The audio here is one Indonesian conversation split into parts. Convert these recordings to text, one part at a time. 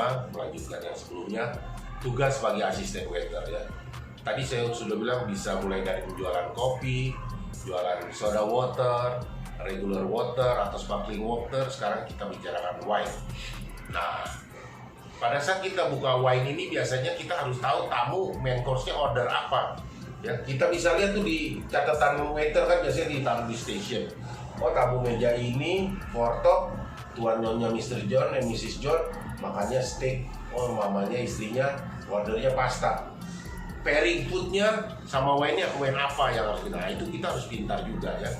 sama, melanjutkan yang sebelumnya, tugas sebagai asisten waiter ya. Tadi saya sudah bilang bisa mulai dari penjualan kopi, jualan soda water, regular water atau sparkling water. Sekarang kita bicarakan wine. Nah, pada saat kita buka wine ini biasanya kita harus tahu tamu main course-nya order apa. Ya, kita bisa lihat tuh di catatan waiter kan biasanya ditaruh di station. Oh, tamu meja ini foto Tuan Nyonya Mr. John dan Mrs. John makannya steak. Oh, mamanya istrinya ordernya pasta. Pairing foodnya sama wine-nya wine apa yang harus kita. Nah, itu kita harus pintar juga ya.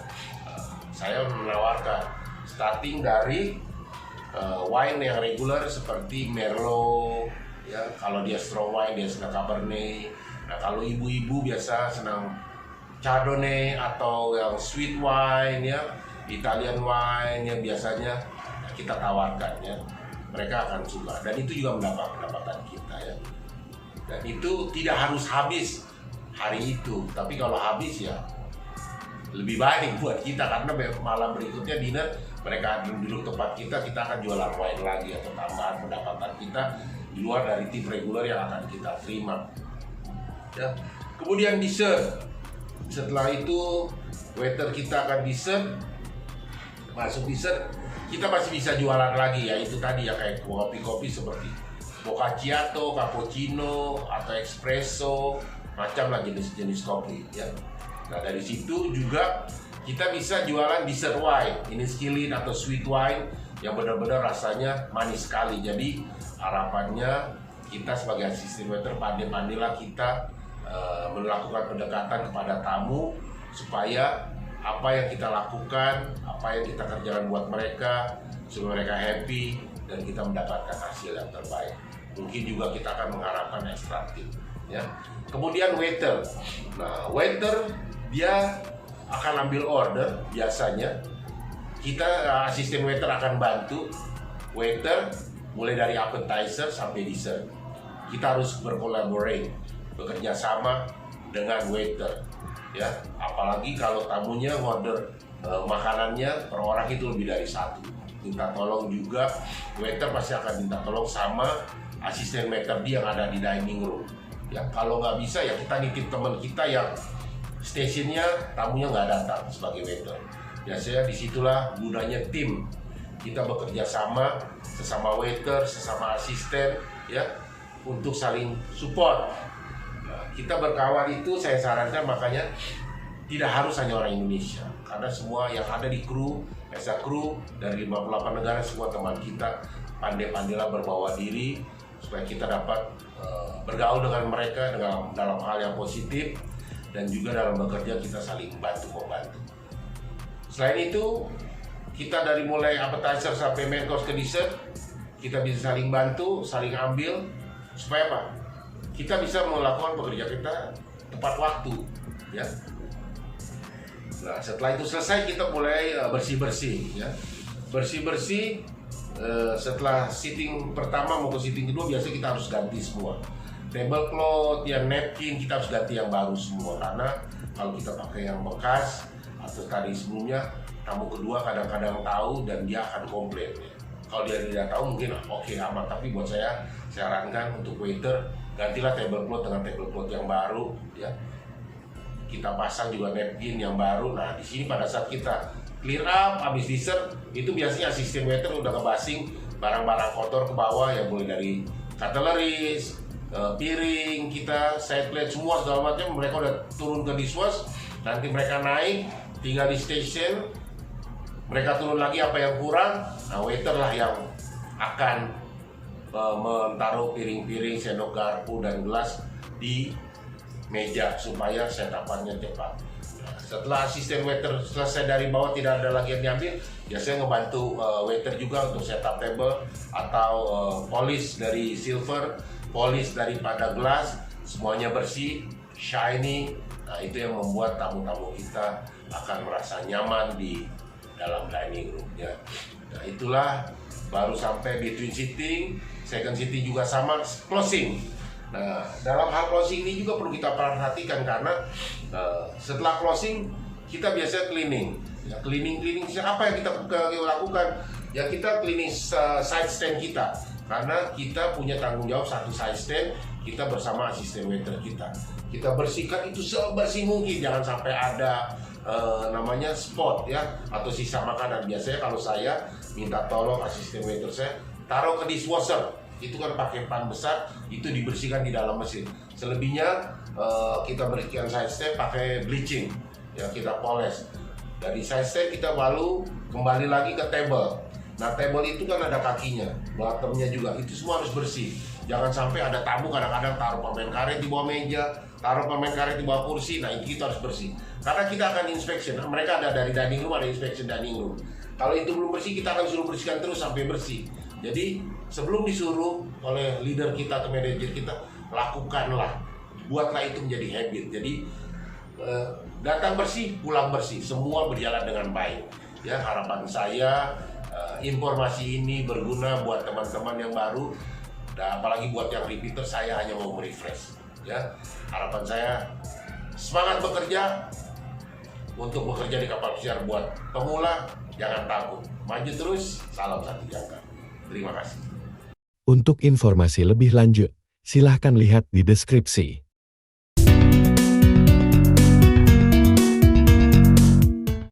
Saya menawarkan starting dari wine yang regular seperti Merlot ya. Kalau dia strong wine dia senang Cabernet. Nah, kalau ibu-ibu biasa senang Chardonnay atau yang sweet wine ya, Italian wine yang biasanya kita tawarkan ya. Mereka akan suka dan itu juga mendapat pendapatan kita ya. Dan itu tidak harus habis hari itu, tapi kalau habis ya lebih baik buat kita karena malam berikutnya dinner mereka duduk tempat kita akan jualan wine lagi atau tambahan pendapatan kita di luar dari tip reguler yang akan kita terima. Ya. Kemudian dessert. Setelah itu waiter kita akan dessert. Masuk dessert, kita masih bisa jualan lagi ya. Itu tadi ya kayak kopi-kopi seperti Mochachiato, cappuccino atau espresso, macam lah jenis-jenis kopi ya. Nah, dari situ juga kita bisa jualan dessert wine, ini skillet atau sweet wine yang benar-benar rasanya manis sekali. Jadi harapannya kita sebagai asisten waiter pandai-pandailah kita melakukan pendekatan kepada tamu supaya apa yang kita lakukan, apa yang kita kerjakan buat mereka supaya mereka happy dan kita mendapatkan hasil yang terbaik. Mungkin juga kita akan mengharapkan extra tip ya. Kemudian waiter. Nah, waiter dia akan ambil order biasanya. Kita asisten waiter akan bantu waiter mulai dari appetizer sampai dessert. Kita harus berkolaborasi, bekerja sama dengan waiter ya, apalagi kalau tamunya order makanannya per orang itu lebih dari satu. Minta tolong juga waiter pasti akan minta tolong sama asisten waiter dia yang ada di dining room ya. Kalau nggak bisa ya kita nitip teman kita yang stationnya tamunya nggak datang sebagai waiter. Biasanya disitulah gunanya tim, kita bekerja sama sesama waiter, sesama asisten ya, untuk saling support. Kita berkawan itu saya sarankan makanya tidak harus hanya orang Indonesia, karena semua yang ada di kru, kru dari 58 negara semua teman kita, pandai-pandailah berbawa diri supaya kita dapat bergaul dengan mereka dalam hal yang positif dan juga dalam bekerja kita saling bantu-membantu. Selain itu, kita dari mulai appetizer sampai main course ke dessert, kita bisa saling bantu, saling ambil supaya apa? Kita bisa melakukan pekerjaan kita tepat waktu ya. Nah, setelah itu selesai kita mulai bersih-bersih ya. Bersih-bersih setelah sitting pertama mau ke sitting kedua biasanya kita harus ganti semua. Tablecloth, yang napkin kita harus ganti yang baru semua, karena kalau kita pakai yang bekas atau tadi sebelumnya tamu kedua kadang-kadang tahu dan dia akan komplain ya. Kalau dia tidak tahu mungkin oke aman, tapi buat saya sarankan untuk waiter gantilah tablecloth dengan tablecloth yang baru ya. Kita pasang juga napkin yang baru. Nah, di sini pada saat kita clear up habis dessert itu biasanya asisten waiter udah ngebasing barang-barang kotor ke bawah ya, mulai dari cutleries, piring kita, side plate semua segala macam mereka udah turun ke dishwash. Nanti mereka naik tinggal di station, mereka turun lagi apa yang kurang. Nah, waiter lah yang akan menaruh piring-piring, sendok garpu dan gelas di meja supaya setapannya cepat. Nah, setelah asisten waiter selesai dari bawah tidak ada lagi yang diambil, biasanya ngebantu waiter juga untuk setup table atau polish dari silver, polish daripada gelas, semuanya bersih, shiny. Nah, itu yang membuat tamu-tamu kita akan merasa nyaman di dalam dining room-nya. Nah, itulah baru sampai between sitting, second sitting juga sama, closing. Nah, dalam hal closing ini juga perlu kita perhatikan karena setelah closing kita biasanya cleaning. Ya, cleaning apa yang kita lakukan? Ya kita cleaning side stand kita. Karena kita punya tanggung jawab satu side stand, kita bersama asisten waiter kita. Kita bersihkan itu sebersih mungkin, jangan sampai ada namanya spot ya atau sisa makanan. Biasanya kalau saya minta tolong asisten waiter saya taruh ke dishwasher, itu kan pakai pan besar, itu dibersihkan di dalam mesin. Selebihnya kita berikan side stand pakai bleaching, ya kita poles. Dari side stand kita lalu kembali lagi ke table. Nah, table itu kan ada kakinya, bottomnya juga, itu semua harus bersih. Jangan sampai ada tamu kadang-kadang taruh permen karet di bawah meja, taruh permen karet di bawah kursi. Nah, itu kita harus bersih. Karena kita akan inspection. Mereka ada dari dining room, ada inspection dining room. Kalau itu belum bersih, kita akan suruh bersihkan terus sampai bersih. Jadi sebelum disuruh oleh leader kita atau manajer kita, lakukanlah, buatlah itu menjadi habit. Jadi datang bersih, pulang bersih, semua berjalan dengan baik. Ya, harapan saya informasi ini berguna buat teman-teman yang baru, dan apalagi buat yang repeater. Saya hanya mau merefresh. Ya, harapan saya semangat bekerja untuk bekerja di kapal pesiar. Buat pemula jangan takut, maju terus, salam satu jangkar. Terima kasih. Untuk informasi lebih lanjut, silahkan lihat di deskripsi.